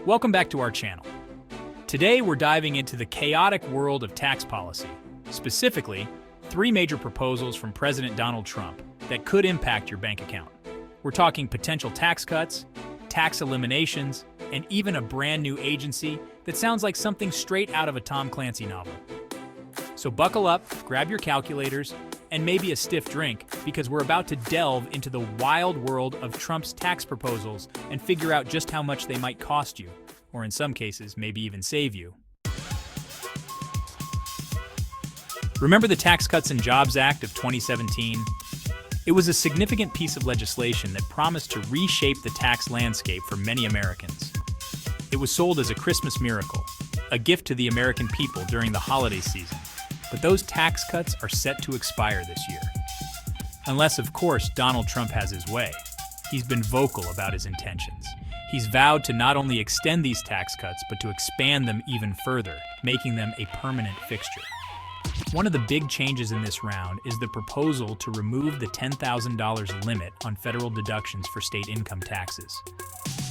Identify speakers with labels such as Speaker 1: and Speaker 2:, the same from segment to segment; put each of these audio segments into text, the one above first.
Speaker 1: Welcome back to our channel. Today we're diving into the chaotic world of tax policy, specifically, 3 major proposals from President Donald Trump that could impact your bank account. We're talking potential tax cuts, tax eliminations, and even a brand new agency that sounds like something straight out of a Tom Clancy novel. So buckle up, grab your calculators, and maybe a stiff drink, because we're about to delve into the wild world of Trump's tax proposals and figure out just how much they might cost you, or in some cases, maybe even save you. Remember the Tax Cuts and Jobs Act of 2017? It was a significant piece of legislation that promised to reshape the tax landscape for many Americans. It was sold as a Christmas miracle, a gift to the American people during the holiday season. But those tax cuts are set to expire this year. Unless, of course, Donald Trump has his way. He's been vocal about his intentions. He's vowed to not only extend these tax cuts, but to expand them even further, making them a permanent fixture. One of the big changes in this round is the proposal to remove the $10,000 limit on federal deductions for state income taxes.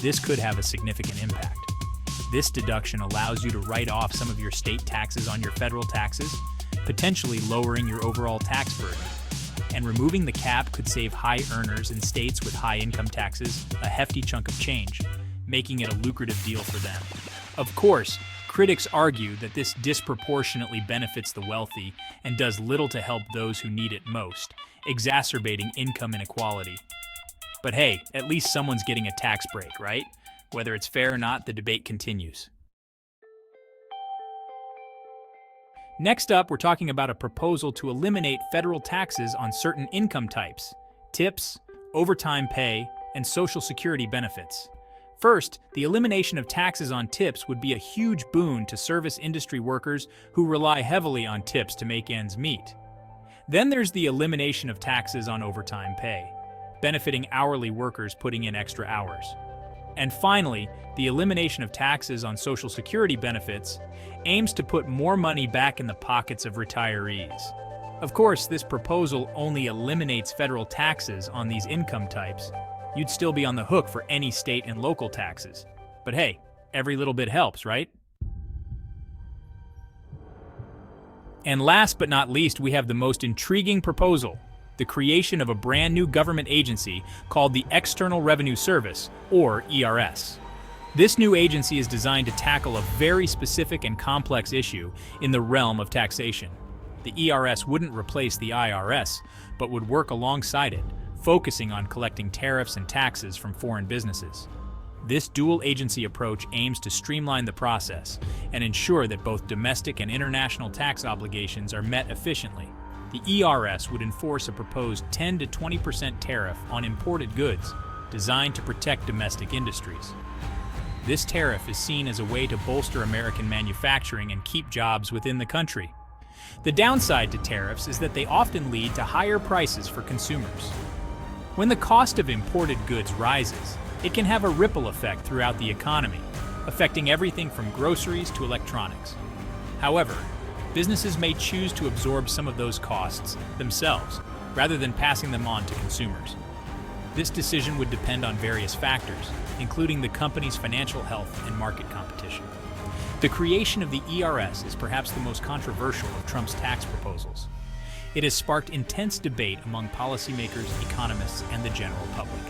Speaker 1: This could have a significant impact. This deduction allows you to write off some of your state taxes on your federal taxes, potentially lowering your overall tax burden. And removing the cap could save high earners in states with high income taxes a hefty chunk of change, making it a lucrative deal for them. Of course, critics argue that this disproportionately benefits the wealthy and does little to help those who need it most, exacerbating income inequality. But hey, at least someone's getting a tax break, right? Whether it's fair or not, the debate continues. Next up, we're talking about a proposal to eliminate federal taxes on certain income types: tips, overtime pay, and Social Security benefits. First, the elimination of taxes on tips would be a huge boon to service industry workers who rely heavily on tips to make ends meet. Then there's the elimination of taxes on overtime pay, benefiting hourly workers putting in extra hours. And finally, the elimination of taxes on Social Security benefits aims to put more money back in the pockets of retirees. Of course, this proposal only eliminates federal taxes on these income types. You'd still be on the hook for any state and local taxes. But hey, every little bit helps, right? And last but not least, we have the most intriguing proposal: the creation of a brand new government agency called the External Revenue Service, or ERS. This new agency is designed to tackle a very specific and complex issue in the realm of taxation. The ERS wouldn't replace the IRS, but would work alongside it, focusing on collecting tariffs and taxes from foreign businesses. This dual agency approach aims to streamline the process and ensure that both domestic and international tax obligations are met efficiently. The ERS would enforce a proposed 10 to 20% tariff on imported goods, designed to protect domestic industries. This tariff is seen as a way to bolster American manufacturing and keep jobs within the country. The downside to tariffs is that they often lead to higher prices for consumers. When the cost of imported goods rises, it can have a ripple effect throughout the economy, affecting everything from groceries to electronics. However, businesses may choose to absorb some of those costs themselves, rather than passing them on to consumers. This decision would depend on various factors, including the company's financial health and market competition. The creation of the ERS is perhaps the most controversial of Trump's tax proposals. It has sparked intense debate among policymakers, economists, and the general public.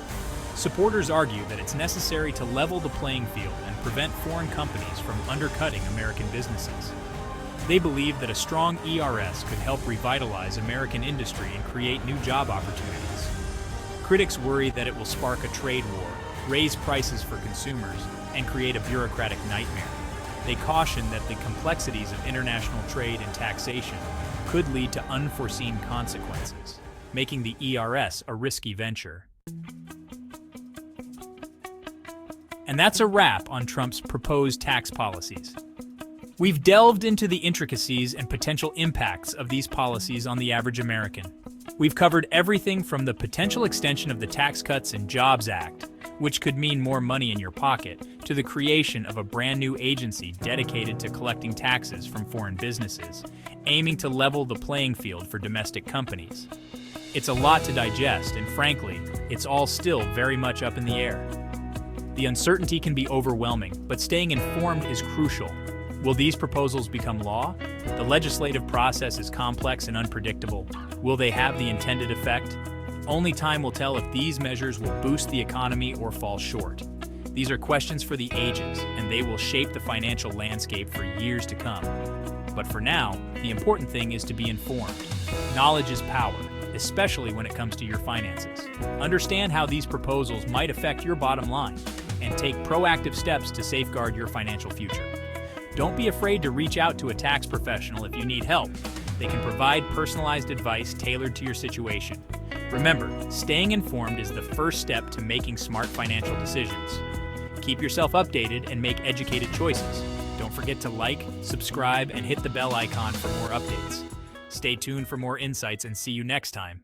Speaker 1: Supporters argue that it's necessary to level the playing field and prevent foreign companies from undercutting American businesses. They believe that a strong ERS could help revitalize American industry and create new job opportunities. Critics worry that it will spark a trade war, raise prices for consumers, and create a bureaucratic nightmare. They caution that the complexities of international trade and taxation could lead to unforeseen consequences, making the ERS a risky venture. And that's a wrap on Trump's proposed tax policies. We've delved into the intricacies and potential impacts of these policies on the average American. We've covered everything from the potential extension of the Tax Cuts and Jobs Act, which could mean more money in your pocket, to the creation of a brand new agency dedicated to collecting taxes from foreign businesses, aiming to level the playing field for domestic companies. It's a lot to digest, and frankly, it's all still very much up in the air. The uncertainty can be overwhelming, but staying informed is crucial. Will these proposals become law? The legislative process is complex and unpredictable. Will they have the intended effect? Only time will tell if these measures will boost the economy or fall short. These are questions for the ages, and they will shape the financial landscape for years to come. But for now, the important thing is to be informed. Knowledge is power, especially when it comes to your finances. Understand how these proposals might affect your bottom line, and take proactive steps to safeguard your financial future. Don't be afraid to reach out to a tax professional if you need help. They can provide personalized advice tailored to your situation. Remember, staying informed is the first step to making smart financial decisions. Keep yourself updated and make educated choices. Don't forget to like, subscribe, and hit the bell icon for more updates. Stay tuned for more insights and see you next time.